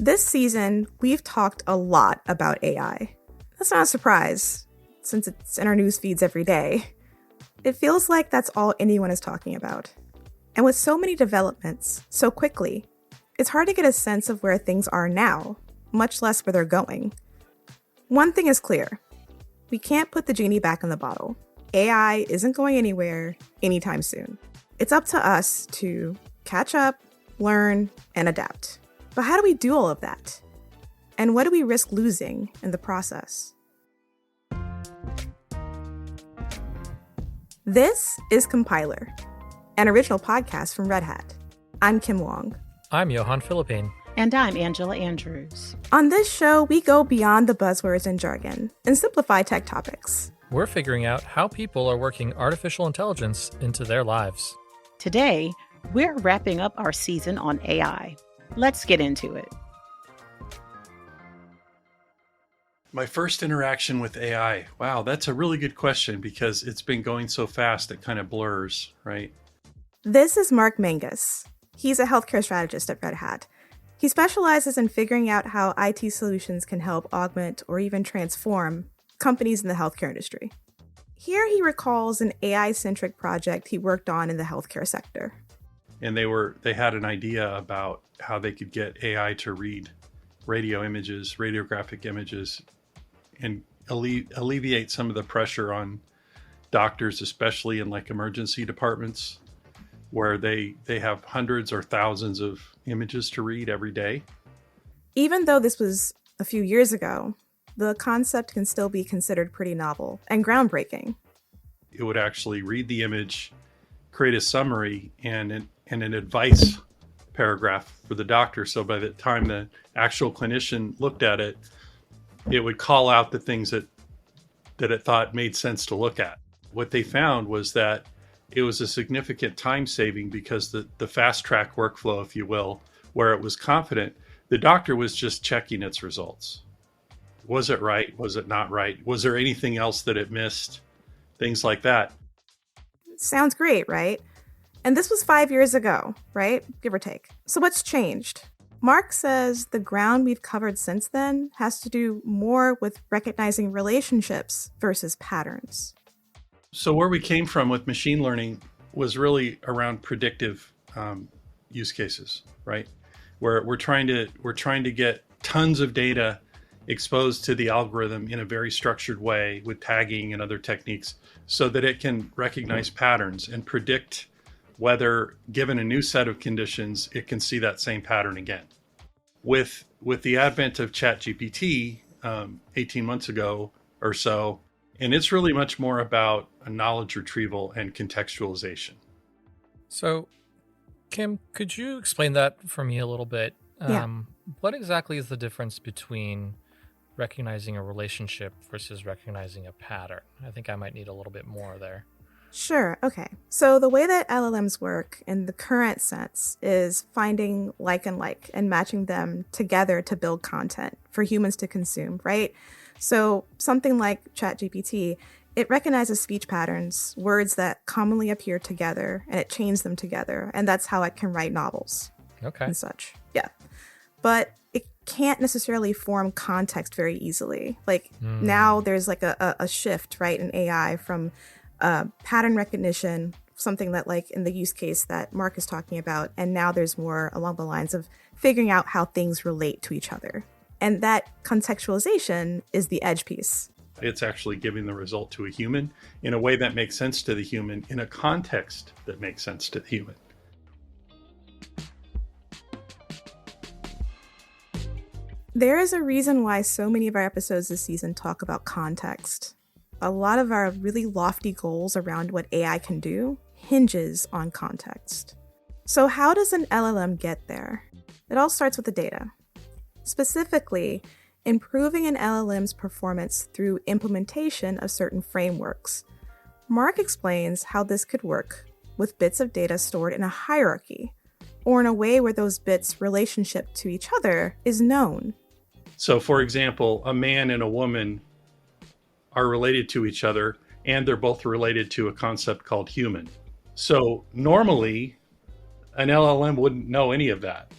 This season, we've talked a lot about AI. That's not a surprise, since it's in our news feeds every day. It feels like that's all anyone is talking about. And with so many developments so quickly, it's hard to get a sense of where things are now, much less where they're going. One thing is clear. We can't put the genie back in the bottle. AI isn't going anywhere anytime soon. It's up to us to catch up, learn, and adapt. But how do we do all of that? And what do we risk losing in the process? This is Compiler, an original podcast from Red Hat. I'm Kim Wong. I'm Johan Philippine. And I'm Angela Andrews. On this show, we go beyond the buzzwords and jargon and simplify tech topics. We're figuring out how people are working artificial intelligence into their lives. Today, we're wrapping up our season on AI. Let's get into it. My first interaction with AI. Wow, that's a really good question because it's been going so fast it kind of blurs, right? This is Mark Mangus. He's a healthcare strategist at Red Hat. He specializes in figuring out how IT solutions can help augment or even transform companies in the healthcare industry. Here he recalls an AI-centric project he worked on in the healthcare sector. And they had an idea about how they could get AI to read radio images, radiographic images, and alleviate some of the pressure on doctors, especially in like emergency departments, where they have hundreds or thousands of images to read every day. Even though this was a few years ago, the concept can still be considered pretty novel and groundbreaking. It would actually read the image, create a summary and an advice paragraph for the doctor. So by the time the actual clinician looked at it, it would call out the things that it thought made sense to look at. What they found was that it was a significant time saving because the fast track workflow, if you will, where it was confident, the doctor was just checking its results. Was it right? Was it not right? Was there anything else that it missed? Things like that. Sounds great, right? And this was 5 years ago, right? Give or take. So what's changed? Mark says the ground we've covered since then has to do more with recognizing relationships versus patterns. So where we came from with machine learning was really around predictive use cases, right? Where we're trying to get tons of data exposed to the algorithm in a very structured way with tagging and other techniques so that it can recognize patterns and predict whether, given a new set of conditions, it can see that same pattern again. With the advent of ChatGPT 18 months ago or so, and it's really much more about a knowledge retrieval and contextualization. So, Kim, could you explain that for me a little bit? Yeah. What exactly is the difference between recognizing a relationship versus recognizing a pattern? I think I might need a little bit more there. Sure, okay. So the way that LLMs work in the current sense is finding like and matching them together to build content for humans to consume, right? So something like ChatGPT, it recognizes speech patterns, words that commonly appear together, and it chains them together. And that's how it can write novels. Okay. And such. Yeah. But it can't necessarily form context very easily. Like now there's like a shift, right, in AI from pattern recognition, something that like in the use case that Mark is talking about. And now there's more along the lines of figuring out how things relate to each other. And that contextualization is the edge piece. It's actually giving the result to a human in a way that makes sense to the human, in a context that makes sense to the human. There is a reason why so many of our episodes this season talk about context. A lot of our really lofty goals around what AI can do hinges on context. So how does an LLM get there? It all starts with the data. Specifically, improving an LLM's performance through implementation of certain frameworks. Mark explains how this could work with bits of data stored in a hierarchy, or in a way where those bits' relationship to each other is known. So, for example, a man and a woman are related to each other, and they're both related to a concept called human. So normally, an LLM wouldn't know any of that.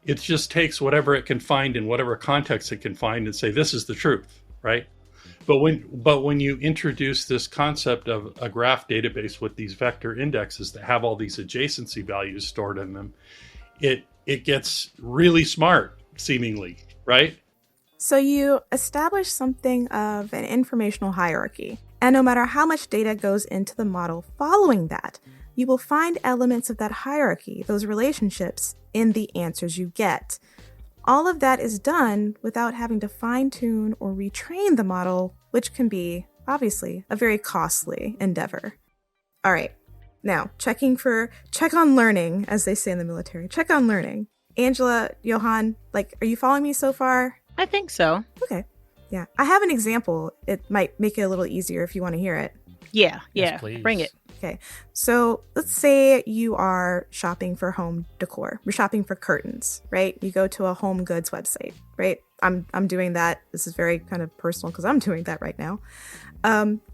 It just takes whatever it can find in whatever context it can find and say, this is the truth, right? But when you introduce this concept of a graph database with these vector indexes that have all these adjacency values stored in them, it gets really smart, seemingly, right? So you establish something of an informational hierarchy. And no matter how much data goes into the model following that, you will find elements of that hierarchy, those relationships, in the answers you get. All of that is done without having to fine-tune or retrain the model, which can be, obviously, a very costly endeavor. All right, now, check on learning, as they say in the military. Check on learning. Angela, Johan, are you following me so far? I think so. Okay. Yeah. I have an example. It might make it a little easier if you want to hear it. Yeah. Yes, please. Bring it. Okay. So let's say you are shopping for home decor. You're shopping for curtains, right? You go to a home goods website, right? I'm doing that. This is very kind of personal because I'm doing that right now.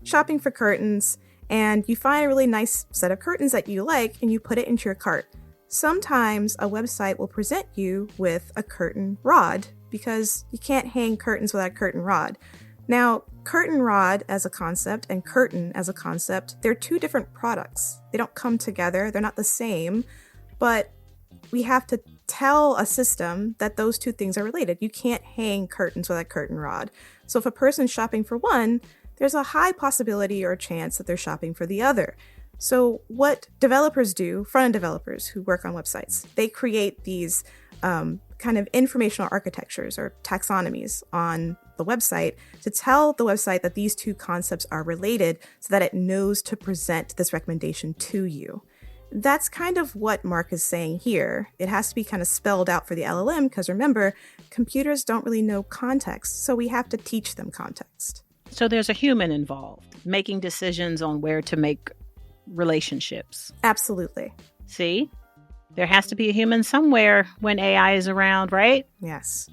Shopping for curtains, and you find a really nice set of curtains that you like, and you put it into your cart. Sometimes a website will present you with a curtain rod because you can't hang curtains without a curtain rod. Now, curtain rod as a concept and curtain as a concept, they're two different products. They don't come together. They're not the same, but we have to tell a system that those two things are related. You can't hang curtains with a curtain rod. So if a person's shopping for one, there's a high possibility or chance that they're shopping for the other. So what developers do, front-end developers who work on websites, they create these kind of informational architectures or taxonomies on the website to tell the website that these two concepts are related so that it knows to present this recommendation to you. That's kind of what Mark is saying here. It has to be kind of spelled out for the LLM because remember, computers don't really know context, so we have to teach them context. So there's a human involved making decisions on where to make relationships. Absolutely. See? There has to be a human somewhere when AI is around, right? Yes.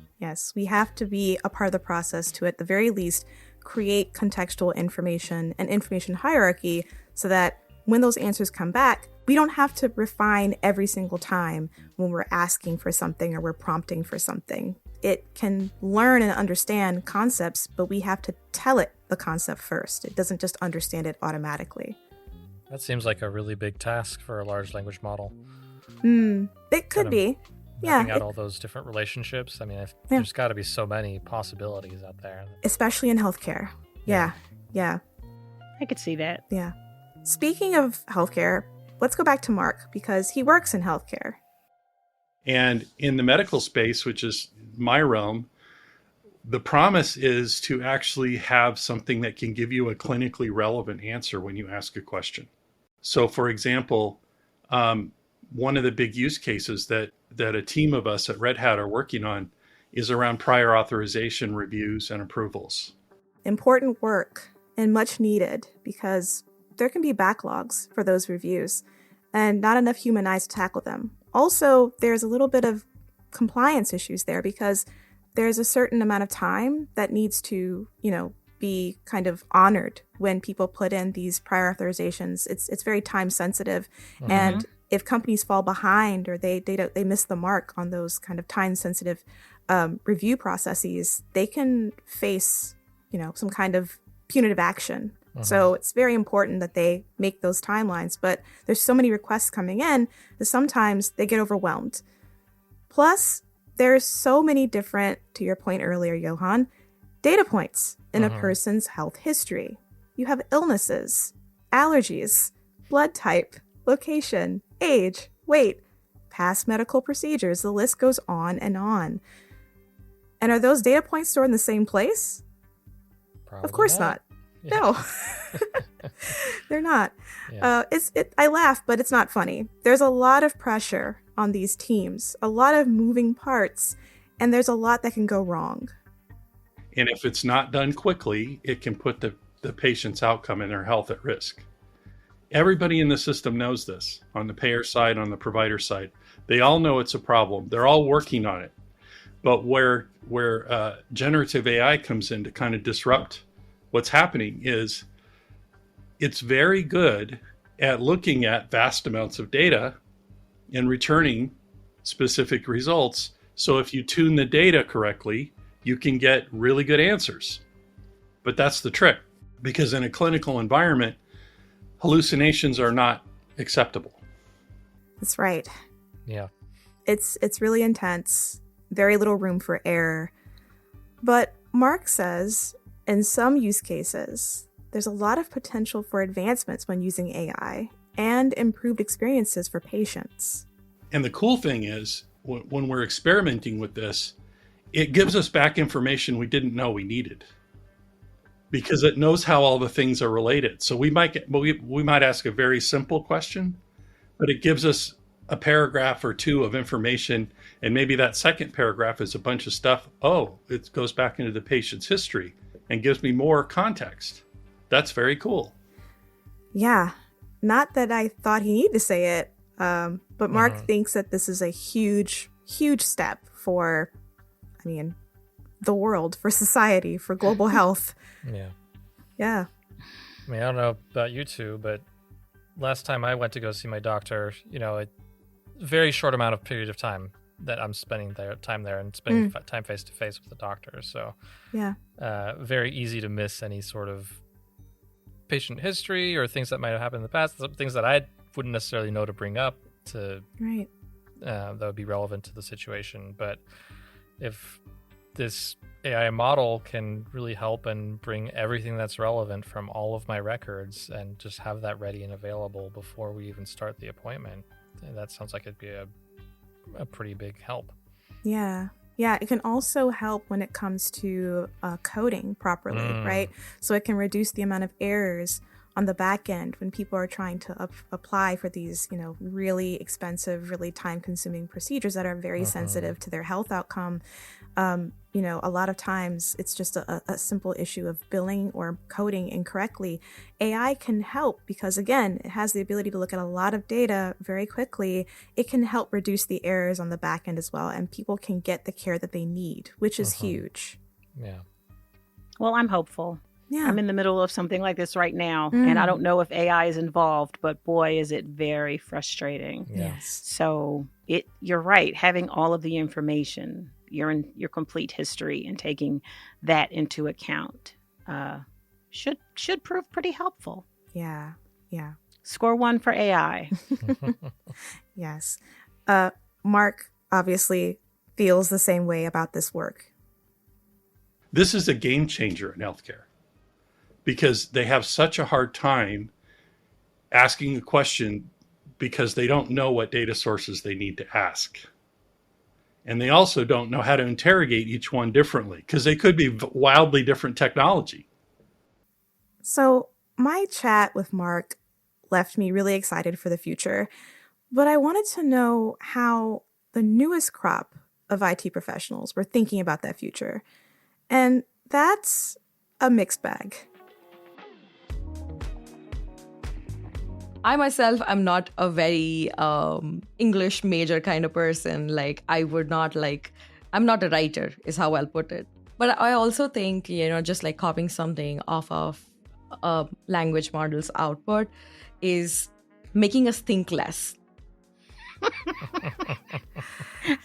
We have to be a part of the process to, at the very least, create contextual information and information hierarchy so that when those answers come back, we don't have to refine every single time when we're asking for something or we're prompting for something. It can learn and understand concepts, but we have to tell it the concept first. It doesn't just understand it automatically. That seems like a really big task for a large language model. It could be. Mapping Yeah. out all those different relationships. I mean, there's got to be so many possibilities out there. Especially in healthcare. Yeah. I could see that. Yeah. Speaking of healthcare, let's go back to Mark because he works in healthcare. And in the medical space, which is my realm, the promise is to actually have something that can give you a clinically relevant answer when you ask a question. So, for example, one of the big use cases that a team of us at Red Hat are working on is around prior authorization reviews and approvals. Important work and much needed because there can be backlogs for those reviews and not enough human eyes to tackle them. Also, there's a little bit of compliance issues there because there's a certain amount of time that needs to, be kind of honored when people put in these prior authorizations. It's very time sensitive. Mm-hmm. And if companies fall behind or they miss the mark on those kind of time sensitive review processes, they can face, some kind of punitive action. Mm-hmm. So it's very important that they make those timelines. But there's so many requests coming in that sometimes they get overwhelmed. Plus, there's so many different, to your point earlier, Johan, data points in a person's health history. You have illnesses, allergies, blood type, location, age, weight, past medical procedures. The list goes on. And are those data points stored in the same place? Probably of course not. Yeah. No, they're not. Yeah. I laugh, but it's not funny. There's a lot of pressure on these teams, a lot of moving parts, and there's a lot that can go wrong. And if it's not done quickly, it can put the patient's outcome and their health at risk. Everybody in the system knows this, on the payer side, on the provider side. They all know it's a problem. They're all working on it. But where generative AI comes in to kind of disrupt what's happening is it's very good at looking at vast amounts of data and returning specific results So if you tune the data correctly, you can get really good answers. But that's the trick, because in a clinical environment, hallucinations are not acceptable. That's right. Yeah. It's really intense, very little room for error. But Mark says in some use cases, there's a lot of potential for advancements when using AI and improved experiences for patients. And the cool thing is, when we're experimenting with this, it gives us back information we didn't know we needed, because it knows how all the things are related. So we might ask a very simple question, but it gives us a paragraph or two of information, and maybe that second paragraph is a bunch of stuff. Oh, it goes back into the patient's history and gives me more context. That's very cool. Yeah, not that I thought he needed to say it, but Mark thinks that this is a huge, huge step for, the world, for society, for global health. Yeah. Yeah. I don't know about you two, but last time I went to go see my doctor, a very short amount of period of time that I'm spending time there and spending time face to face with the doctor. So yeah, very easy to miss any sort of patient history or things that might have happened in the past, things that I wouldn't necessarily know to bring up to right. That would be relevant to the situation. But if this AI model can really help and bring everything that's relevant from all of my records and just have that ready and available before we even start the appointment, that sounds like it'd be a pretty big help. Yeah. Yeah, it can also help when it comes to coding properly, right? So it can reduce the amount of errors on the back end when people are trying to apply for these, really expensive, really time-consuming procedures that are very sensitive to their health outcome. A lot of times it's just a simple issue of billing or coding incorrectly. AI can help because, again, it has the ability to look at a lot of data very quickly. It can help reduce the errors on the back end as well, and people can get the care that they need, which is huge. Yeah. Well, I'm hopeful. Yeah. I'm in the middle of something like this right now, and I don't know if AI is involved, but boy, is it very frustrating. Yes. So you're right. Having all of the information, your complete history, and taking that into account should prove pretty helpful. Yeah. Yeah. Score 1 for AI. Yes. Mark obviously feels the same way about this work. This is a game changer in healthcare, because they have such a hard time asking a question because they don't know what data sources they need to ask. And they also don't know how to interrogate each one differently, because they could be wildly different technology. So my chat with Mark left me really excited for the future, but I wanted to know how the newest crop of IT professionals were thinking about that future. And that's a mixed bag. I myself am not a very English major kind of person. I'm not a writer is how I'll put it. But I also think, just like copying something off of a language model's output is making us think less.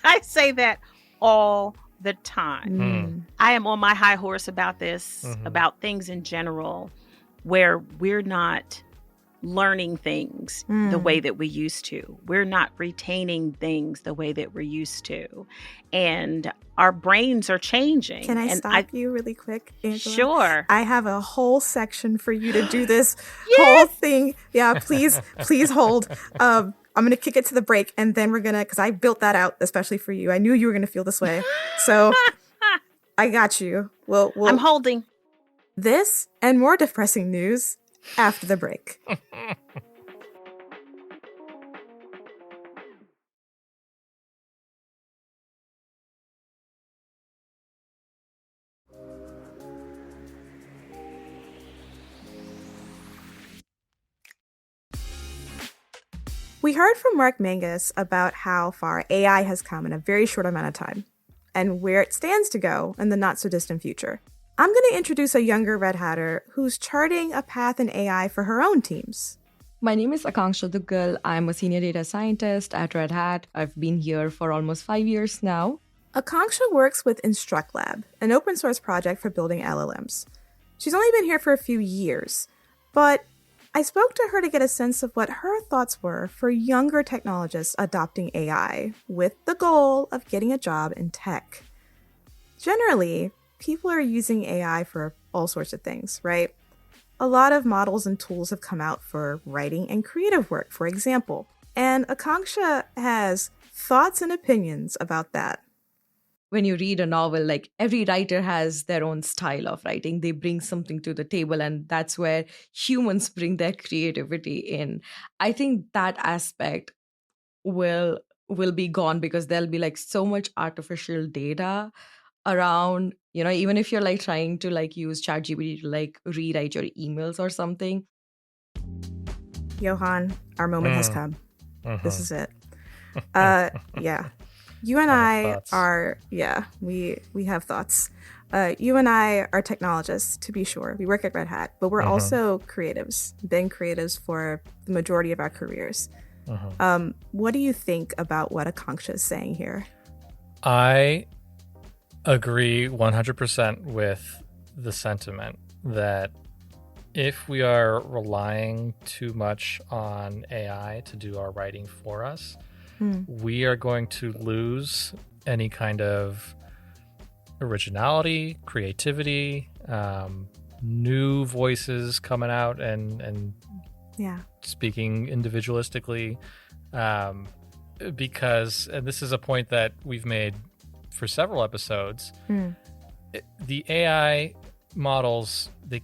I say that all the time. I am on my high horse about this, about things in general, where we're not learning things the way that we used to. We're not retaining things the way that we're used to. And our brains are changing. Can I stop you really quick, Angela? Sure. I have a whole section for you to do this whole thing. Yeah, please hold. I'm going to kick it to the break, and then we're going to, because I built that out especially for you. I knew you were going to feel this way. So I got you. We'll I'm holding. This and more depressing news after the break. We heard from Mark Mangus about how far AI has come in a very short amount of time and where it stands to go in the not-so-distant future. I'm going to introduce a younger Red Hatter who's charting a path in AI for her own teams. My name is Akanksha Duggal. I'm a senior data scientist at Red Hat. I've been here for almost 5 years now. Akanksha works with InstructLab, an open source project for building LLMs. She's only been here for a few years, but I spoke to her to get a sense of what her thoughts were for younger technologists adopting AI with the goal of getting a job in tech. Generally, people are using AI for all sorts of things, right? A lot of models and tools have come out for writing and creative work, for example, and Akanksha has thoughts and opinions about that. When you read a novel, like every writer has their own style of writing. They bring something to the table, and that's where humans bring their creativity in. I think that aspect will be gone because there'll be like so much artificial data around, even if you're like trying to like use ChatGPT to like rewrite your emails or something. Johan, our moment has come. This is it. Yeah. You and I are, we have thoughts. You and I are technologists, to be sure. We work at Red Hat, but we're also creatives, been creatives for the majority of our careers. What do you think about what Akanksha is saying here? I agree 100% with the sentiment that if we are relying too much on AI to do our writing for us, we are going to lose any kind of originality, creativity, new voices coming out and speaking individualistically. Because, and this is a point that we've made for several episodes, the AI models, they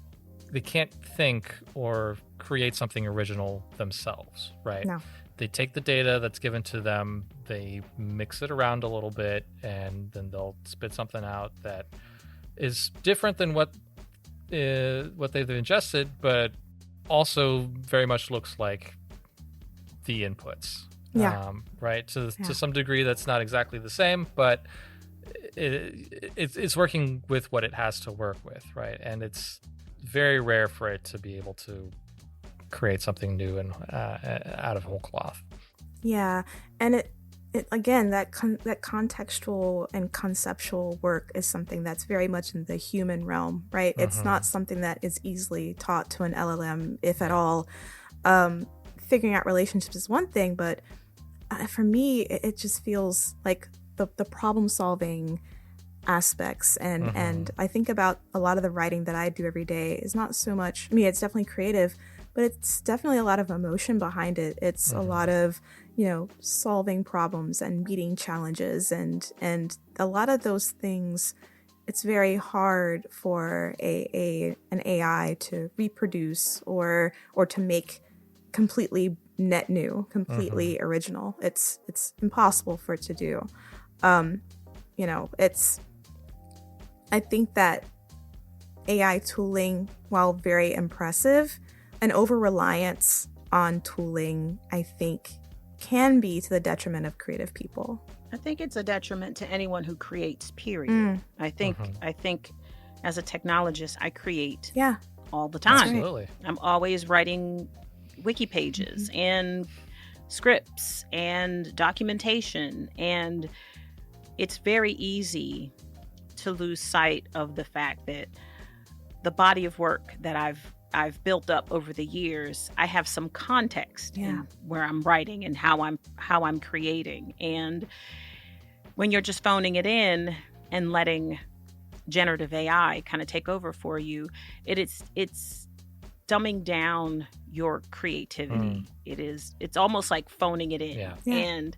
can't think or create something original themselves, right? No. They take the data that's given to them, they mix it around a little bit, and then they'll spit something out that is different than what they've ingested, but also very much looks like the inputs. Right? To some degree, that's not exactly the same, but it's working with what it has to work with, right? And it's very rare for it to be able to create something new and out of whole cloth. Yeah, and it again, that contextual and conceptual work is something that's very much in the human realm, right? It's not something that is easily taught to an LLM, if at all. Figuring out relationships is one thing, but for me, it just feels like the problem-solving aspects and I think about a lot of the writing that I do every day is not so much, I mean, it's definitely creative, but it's definitely a lot of emotion behind it. It's a lot of, solving problems and meeting challenges and a lot of those things. It's very hard for an AI to reproduce or to make completely net new, completely original. It's impossible for it to do. I think that AI tooling, while very impressive, an over-reliance on tooling, I think, can be to the detriment of creative people. I think it's a detriment to anyone who creates, period. I think as a technologist, I create all the time. Absolutely. I'm always writing wiki pages and scripts and documentation, and it's very easy to lose sight of the fact that the body of work that I've built up over the years, I have some context in where I'm writing and how I'm creating. And when you're just phoning it in and letting generative AI kind of take over for you, it's dumbing down your creativity. It's almost like phoning it in. And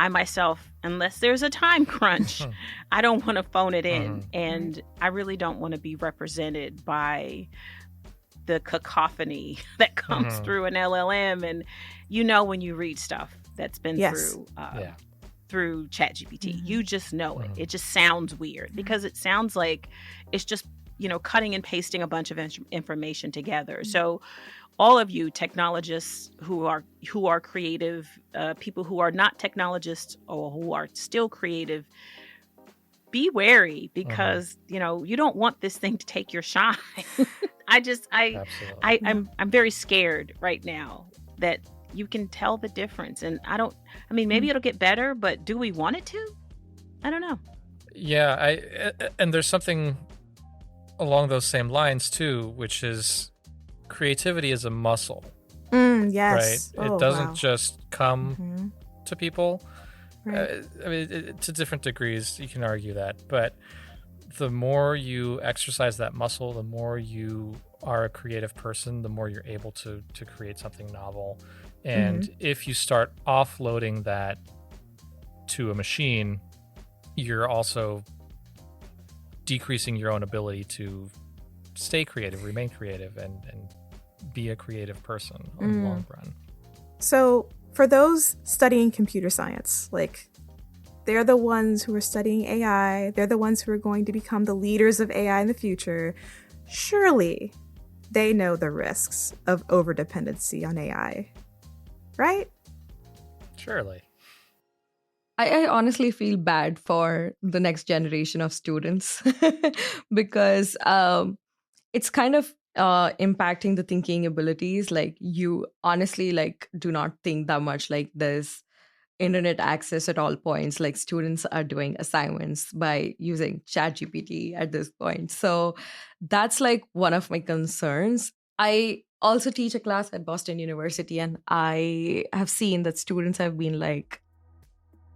I myself, unless there's a time crunch, I don't want to phone it in. And I really don't want to be represented by the cacophony that comes through an LLM. And when you read stuff that's been through ChatGPT, you just know it. It just sounds weird because it sounds like it's just, cutting and pasting a bunch of information together. So all of you technologists who are creative, people who are not technologists or who are still creative, be wary because you don't want this thing to take your shine. I'm very scared right now that you can tell the difference, and maybe it'll get better, but do we want it to? I don't know. Yeah, and there's something along those same lines too, which is creativity is a muscle. Yes. Right? It doesn't just come to people. Right. I mean, to different degrees, you can argue that. But the more you exercise that muscle, the more you are a creative person, the more you're able to create something novel. And if you start offloading that to a machine, you're also decreasing your own ability to stay creative, remain creative, and be a creative person on the long run. So for those studying computer science, like, they're the ones who are studying AI, they're the ones who are going to become the leaders of AI in the future. Surely they know the risks of overdependency on AI, right? Surely. I honestly feel bad for the next generation of students because it's kind of impacting the thinking abilities. Like, you honestly do not think that much. Like, there's internet access at all points. Like, students are doing assignments by using ChatGPT at this point. So that's like one of my concerns. I also teach a class at Boston University, and I have seen that students have been like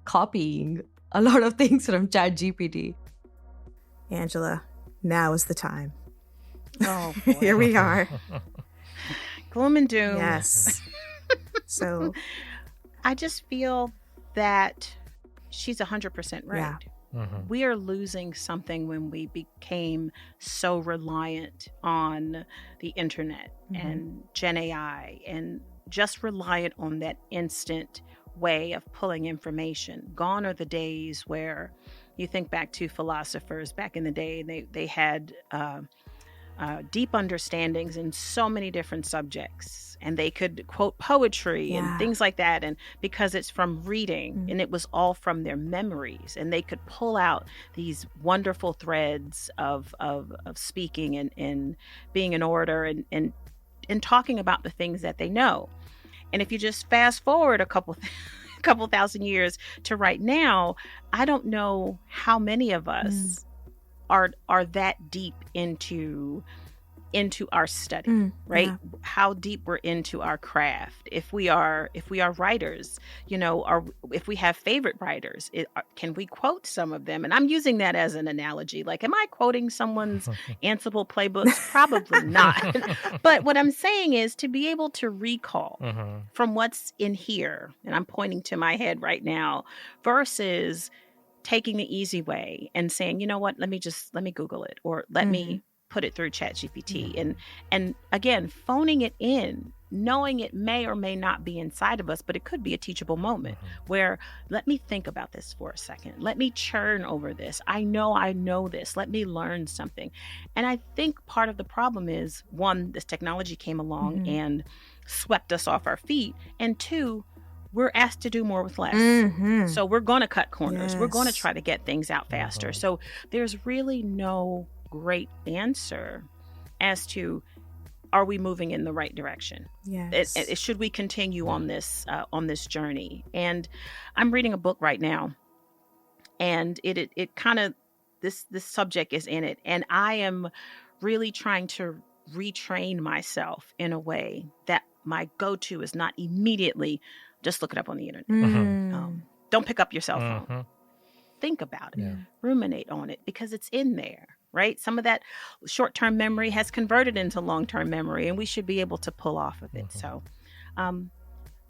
copying a lot of things from ChatGPT. Angela, now is the time. Oh, boy. Here we are. Gloom and doom. Yes. So I just feel that she's 100% right. Yeah. We are losing something when we became so reliant on the internet and Gen AI and just reliant on that instant way of pulling information. Gone are the days where you think back to philosophers back in the day, they had deep understandings in so many different subjects, and they could quote poetry and things like that, and because it's from reading and it was all from their memories, and they could pull out these wonderful threads of speaking and being an orator and talking about the things that they know. And if you just fast forward a couple thousand years to right now, I don't know how many of us are that deep into our study, right? Yeah. How deep we're into our craft. If we are writers, or if we have favorite writers, can we quote some of them? And I'm using that as an analogy. Like, am I quoting someone's Ansible playbooks? Probably not. But what I'm saying is to be able to recall from what's in here, and I'm pointing to my head right now, versus taking the easy way and saying, you know what, let me Google it, or let me put it through ChatGPT, and again, phoning it in, knowing it may or may not be inside of us, but it could be a teachable moment where, let me think about this for a second. Let me churn over this. I know this. Let me learn something. And I think part of the problem is, one, this technology came along and swept us off our feet. And two, we're asked to do more with less. So we're going to cut corners. Yes. We're going to try to get things out faster. So there's really no great answer as to, are we moving in the right direction? Yes. Should we continue on this journey? And I'm reading a book right now, and it kind of, this subject is in it, and I am really trying to retrain myself in a way that my go-to is not immediately just look it up on the internet. Don't pick up your cell phone. Think about it. Ruminate on it, because it's in there, right? Some of that short-term memory has converted into long-term memory, and we should be able to pull off of it. So,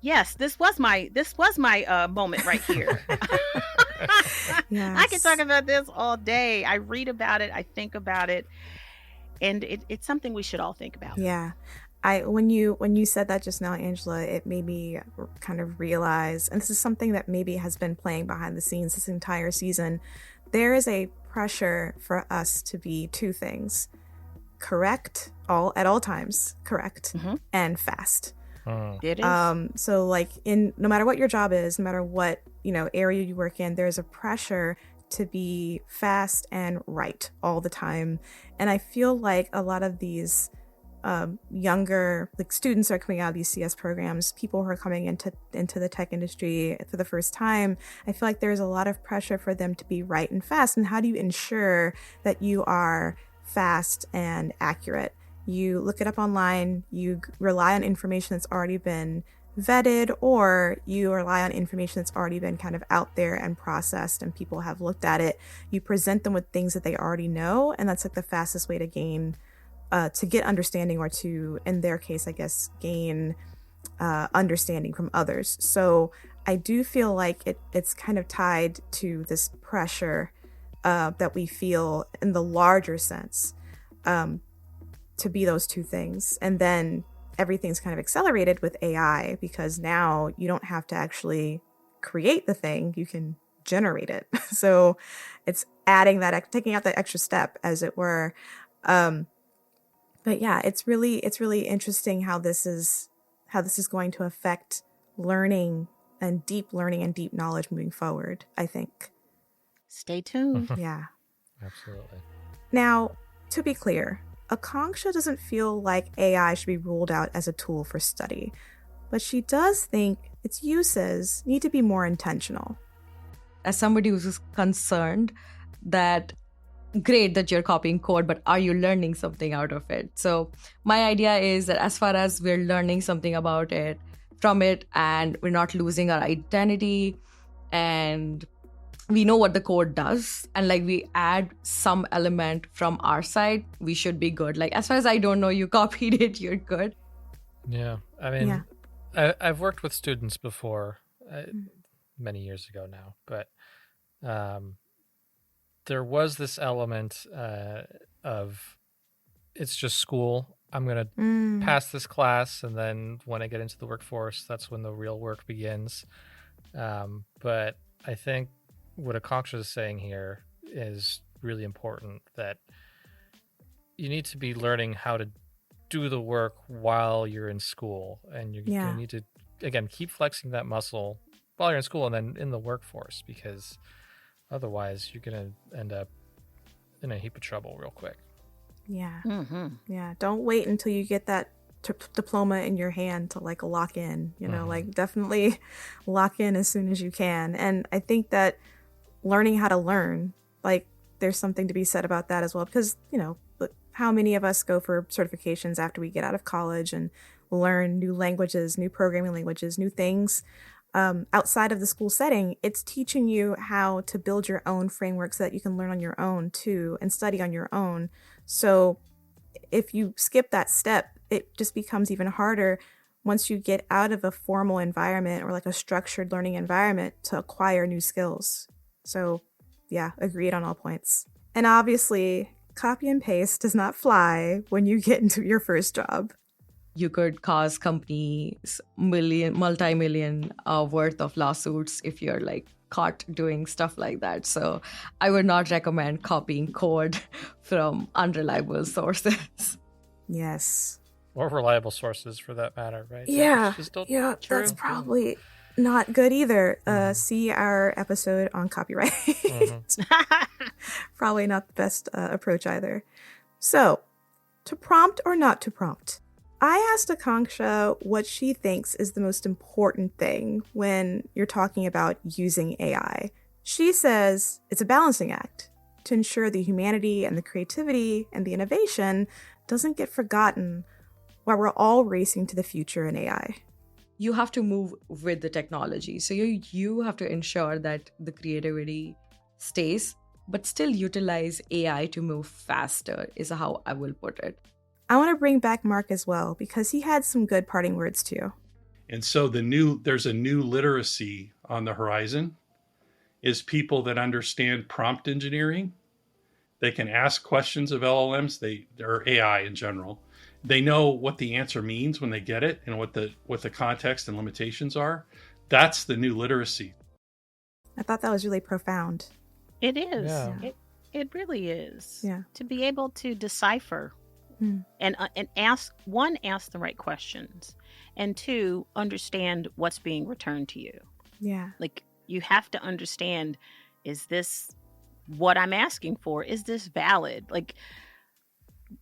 yes, this was my moment right here. Yes. I can talk about this all day. I read about it. I think about it. And it's something we should all think about. Yeah. When you said that just now, Angela, it made me kind of realize, and this is something that maybe has been playing behind the scenes this entire season, there is a pressure for us to be two things: correct at all times, correct, and fast. It is. So like, no matter what your job is, no matter what area you work in, there's a pressure to be fast and right all the time. And I feel like a lot of these younger like students are coming out of these CS programs, people who are coming into the tech industry for the first time, I feel like there's a lot of pressure for them to be right and fast. And how do you ensure that you are fast and accurate? You look it up online, you rely on information that's already been vetted, or you rely on information that's already been kind of out there and processed and people have looked at it. You present them with things that they already know, and that's like the fastest way to gain to get understanding, or to, in their case, I guess, gain understanding from others. So I do feel like it's kind of tied to this pressure that we feel in the larger sense to be those two things. And then everything's kind of accelerated with AI, because now you don't have to actually create the thing, you can generate it. So it's adding that, taking out that extra step, as it were. But yeah, it's really interesting how this is going to affect learning and deep knowledge moving forward, I think. Stay tuned. Yeah. Absolutely. Now, to be clear, Akanksha doesn't feel like AI should be ruled out as a tool for study, but she does think its uses need to be more intentional. As somebody who's concerned that great that you're copying code, but are you learning something out of it? So my idea is that as far as we're learning something about it, from it, and we're not losing our identity, and we know what the code does, and like we add some element from our side, we should be good. Like as far as I don't know, you copied it, you're good. Yeah. I mean, I've worked with students before, many years ago now, but there was this element of it's just school. I'm going to pass this class, and then when I get into the workforce, that's when the real work begins. But I think what Akanksha is saying here is really important, that you need to be learning how to do the work while you're in school, and you need to, again, keep flexing that muscle while you're in school and then in the workforce, because otherwise you're going to end up in a heap of trouble real quick. Yeah. Mm-hmm. Yeah. Don't wait until you get that diploma in your hand to like lock in, like definitely lock in as soon as you can. And I think that learning how to learn, like there's something to be said about that as well, because, how many of us go for certifications after we get out of college and learn new languages, new programming languages, new things outside of the school setting? It's teaching you how to build your own framework so that you can learn on your own too and study on your own. So if you skip that step, it just becomes even harder once you get out of a formal environment or like a structured learning environment to acquire new skills. So yeah, agreed on all points. And obviously, copy and paste does not fly when you get into your first job. You could cause companies multi-million worth of lawsuits if you're like caught doing stuff like that. So I would not recommend copying code from unreliable sources. Yes. Or reliable sources for that matter, right? Yeah. That's probably not good either. See our episode on copyright. Probably not the best approach either. So, to prompt or not to prompt? I asked Akanksha what she thinks is the most important thing when you're talking about using AI. She says it's a balancing act to ensure the humanity and the creativity and the innovation doesn't get forgotten while we're all racing to the future in AI. You have to move with the technology. So you have to ensure that the creativity stays, but still utilize AI to move faster, is how I will put it. I want to bring back Mark as well, because he had some good parting words too. And so there's a new literacy on the horizon, is people that understand prompt engineering. They can ask questions of LLMs, or AI in general. They know what the answer means when they get it and what the context and limitations are. That's the new literacy. I thought that was really profound. It is. Yeah. It really is. Yeah. To be able to decipher and ask the right questions, and two, understand what's being returned to you. Yeah. Like you have to understand, is this what I'm asking for? Is this valid? Like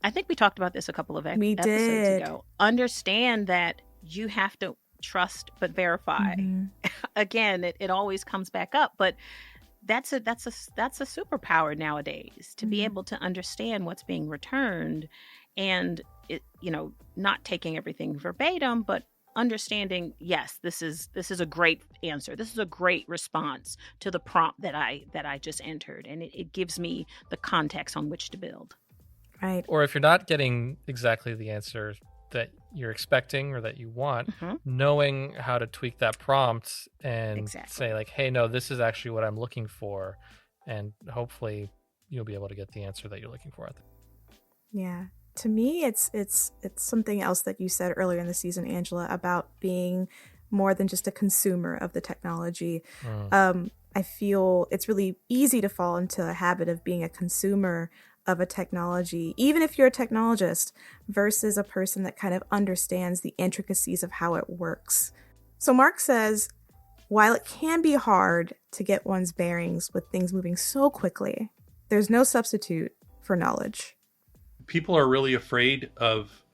I think we talked about this a couple of episodes ago. Understand that you have to trust but verify. Again, it always comes back up, but that's a superpower nowadays, to be able to understand what's being returned, and it, not taking everything verbatim, but understanding, yes, this is a great answer. This is a great response to the prompt that I just entered, and it gives me the context on which to build. Right. Or if you're not getting exactly the answer that you're expecting or that you want, knowing how to tweak that prompt and say like, hey, no, this is actually what I'm looking for. And hopefully you'll be able to get the answer that you're looking for. Yeah. To me, it's something else that you said earlier in the season, Angela, about being more than just a consumer of the technology. I feel it's really easy to fall into a habit of being a consumer of a technology, even if you're a technologist, versus a person that kind of understands the intricacies of how it works. So Mark says, while it can be hard to get one's bearings with things moving so quickly, there's no substitute for knowledge. People are really afraid of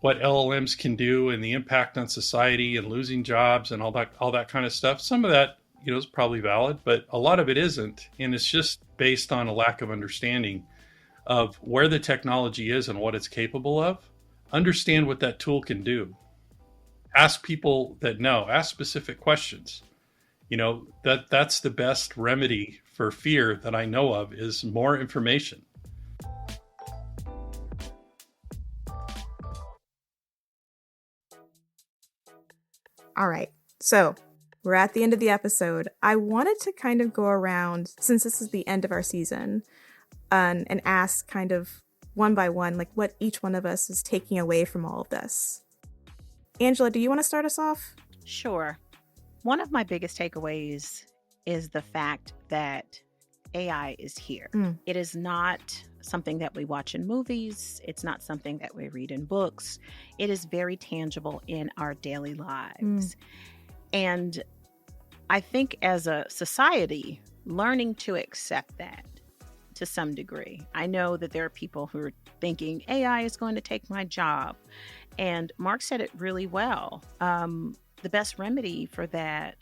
what LLMs can do and the impact on society and losing jobs and all that kind of stuff. Some of that, is probably valid, but a lot of it isn't. And it's just based on a lack of understanding of where the technology is and what it's capable of. Understand what that tool can do. Ask people that know, ask specific questions. That's the best remedy for fear that I know of, is more information. All right. So we're at the end of the episode. I wanted to kind of go around, since this is the end of our season, and ask kind of one by one, like what each one of us is taking away from all of this. Angela, do you want to start us off? Sure. One of my biggest takeaways is the fact that AI is here. It is not something that we watch in movies. It's not something that we read in books. It is very tangible in our daily lives. And I think as a society, learning to accept that to some degree. I know that there are people who are thinking AI is going to take my job. And Mark said it really well. The best remedy for that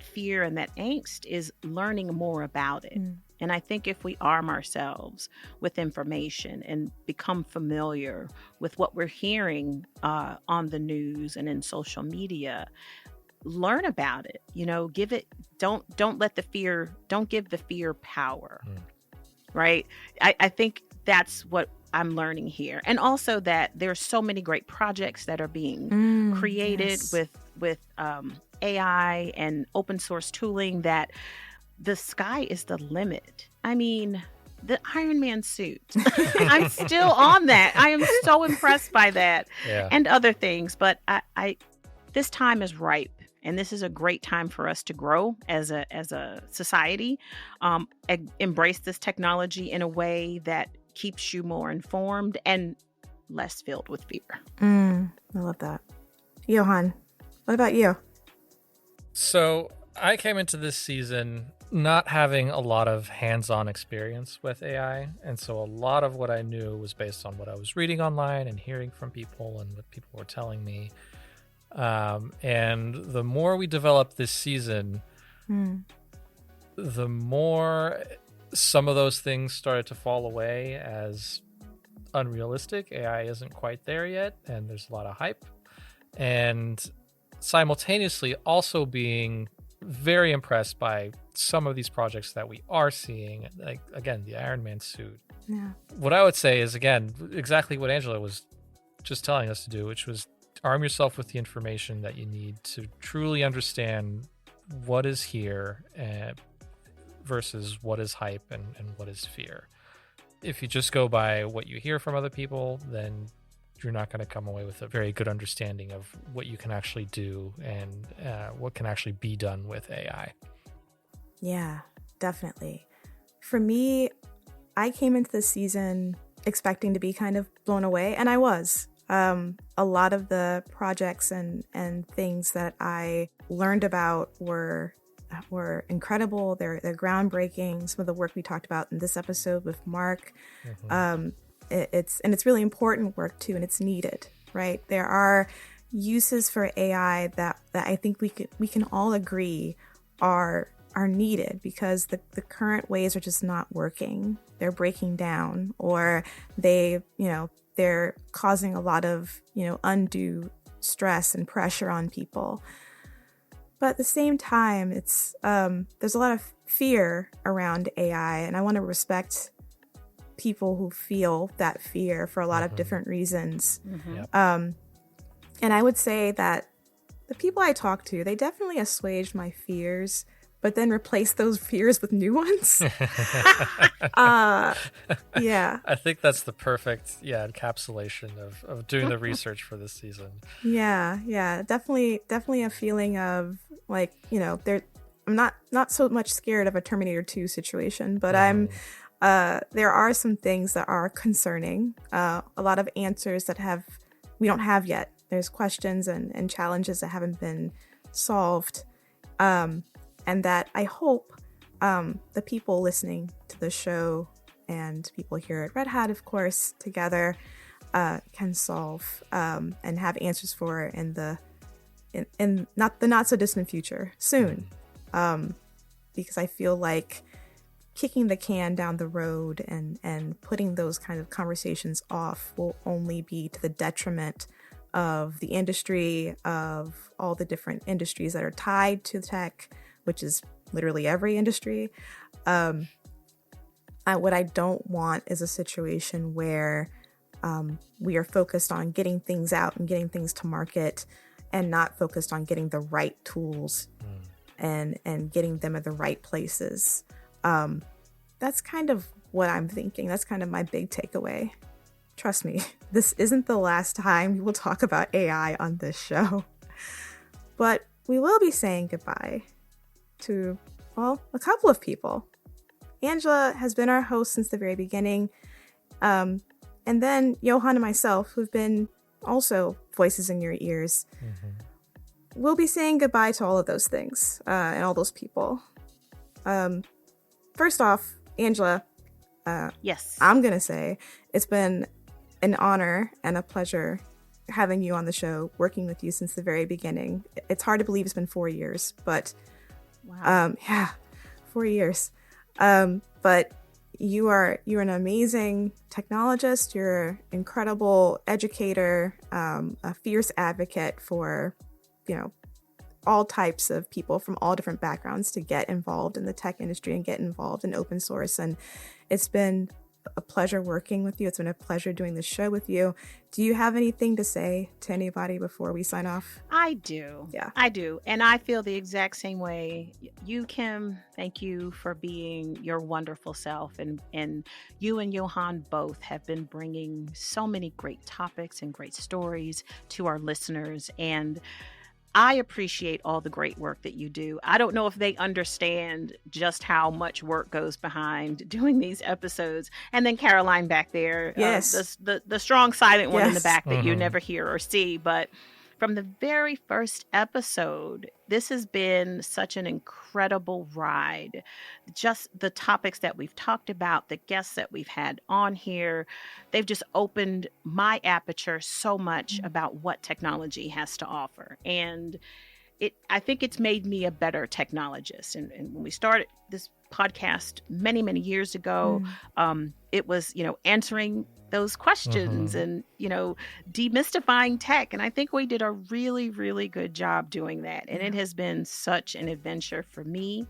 fear and that angst is learning more about it. And I think if we arm ourselves with information and become familiar with what we're hearing on the news and in social media, learn about it, give it, don't give the fear power, right? I think that's what I'm learning here. And also that there's so many great projects that are being created with AI and open source tooling, that the sky is the limit. I mean, the Iron Man suit. I'm still on that. I am so impressed by that and other things. But I this time is ripe. And this is a great time for us to grow as a society, embrace this technology in a way that keeps you more informed and less filled with fear. I love that. Johan, what about you? So I came into this season not having a lot of hands-on experience with AI. And so a lot of what I knew was based on what I was reading online and hearing from people and what people were telling me. And the more we developed this season, the more some of those things started to fall away as unrealistic. AI isn't quite there yet, and there's a lot of hype. And simultaneously also being very impressed by some of these projects that we are seeing, like, again, the Iron Man suit. Yeah. What I would say is, again, exactly what Angela was just telling us to do, which was arm yourself with the information that you need to truly understand what is here versus what is hype and what is fear. If you just go by what you hear from other people, then you're not going to come away with a very good understanding of what you can actually do and what can actually be done with AI. Yeah, definitely. For me, I came into this season expecting to be kind of blown away, and I was. A lot of the projects and things that I learned about were incredible. They're groundbreaking. Some of the work we talked about in this episode with Mark, it's really important work too, and it's needed, right? There are uses for AI that I think we can all agree are needed, because the current ways are just not working. They're breaking down, or they're causing a lot of, undue stress and pressure on people. But at the same time, it's there's a lot of fear around AI, and I want to respect people who feel that fear for a lot of different reasons. Yep. And I would say that the people I talk to, they definitely assuaged my fears, but then replaced those fears with new ones. Yeah. I think that's the perfect encapsulation of doing the research for this season. Yeah. Definitely a feeling of like, I'm not so much scared of a Terminator 2 situation, but there are some things that are concerning. A lot of answers that we don't have yet. There's questions and challenges that haven't been solved. And that I hope the people listening to the show and people here at Red Hat, of course, together can solve and have answers for in the not so distant future, soon. Because I feel like kicking the can down the road and putting those kind of conversations off will only be to the detriment of the industry, of all the different industries that are tied to tech, which is literally every industry. What I don't want is a situation where we are focused on getting things out and getting things to market and not focused on getting the right tools and getting them at the right places. That's kind of what I'm thinking. That's kind of my big takeaway. Trust me, this isn't the last time we will talk about AI on this show. But we will be saying goodbye to, a couple of people. Angela has been our host since the very beginning. And then Johan and myself, who've been also voices in your ears. We'll be saying goodbye to all of those things and all those people. First off, Angela, yes, I'm going to say it's been an honor and a pleasure having you on the show, working with you since the very beginning. It's hard to believe it's been 4 years, but wow. 4 years. But you're an amazing technologist. You're an incredible educator, a fierce advocate for, all types of people from all different backgrounds to get involved in the tech industry and get involved in open source. And it's been a pleasure working with you. It's been a pleasure doing the show with you. Do you have anything to say to anybody before we sign off? I do. Yeah. I do. And I feel the exact same way. You, Kim, thank you for being your wonderful self. And you and Johan both have been bringing so many great topics and great stories to our listeners. And I appreciate all the great work that you do. I don't know if they understand just how much work goes behind doing these episodes. And then Caroline back there, yes, the strong silent one in the yes, back that you never hear or see. But from the very first episode, this has been such an incredible ride. Just the topics that we've talked about, the guests that we've had on here, they've just opened my aperture so much about what technology has to offer. And I think it's made me a better technologist. And when we started this podcast many, many years ago, it was, answering those questions and, demystifying tech. And I think we did a really, really good job doing that. And it has been such an adventure for me.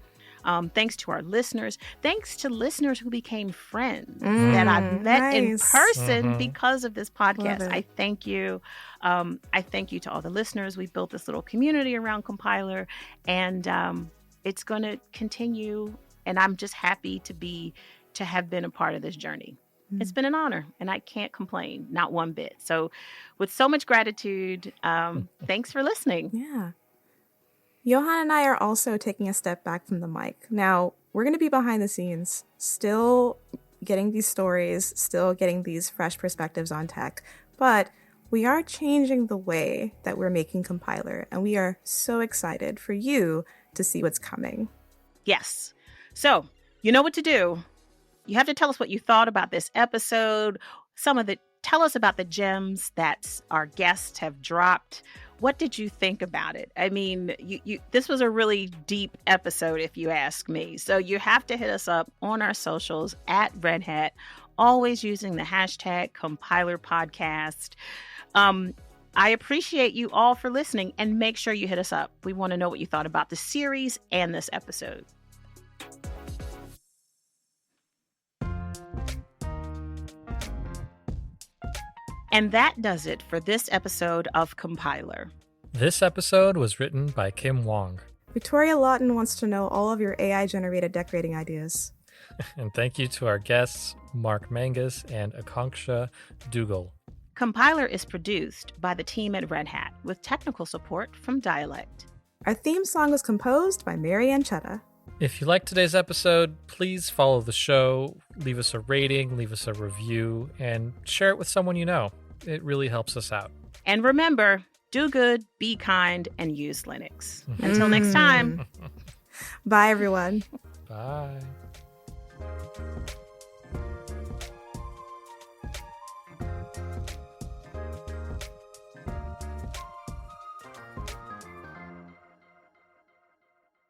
Thanks to our listeners. Thanks to listeners who became friends that I've met in person because of this podcast. I thank you. I thank you to all the listeners. We've built this little community around Compiler, and it's going to continue. And I'm just happy to have been a part of this journey. It's been an honor, and I can't complain, not one bit. So with so much gratitude, thanks for listening. Yeah. Johan and I are also taking a step back from the mic. Now, we're going to be behind the scenes, still getting these stories, still getting these fresh perspectives on tech, but we are changing the way that we're making Compiler, and we are so excited for you to see what's coming. Yes. So, you know what to do. You have to tell us what you thought about this episode. tell us about the gems that our guests have dropped. What did you think about it? I mean, this was a really deep episode, if you ask me. So you have to hit us up on our socials at Red Hat, always using the hashtag #CompilerPodcast. I appreciate you all for listening, and make sure you hit us up. We want to know what you thought about the series and this episode. And that does it for this episode of Compiler. This episode was written by Kim Wong. Victoria Lawton wants to know all of your AI-generated decorating ideas. And thank you to our guests, Mark Mangus and Akanksha Dougal. Compiler is produced by the team at Red Hat with technical support from Dialect. Our theme song was composed by Marianne Chetta. If you liked today's episode, please follow the show, leave us a rating, leave us a review, and share it with someone you know. It really helps us out. And remember, do good, be kind, and use Linux. Until next time. Bye, everyone. Bye.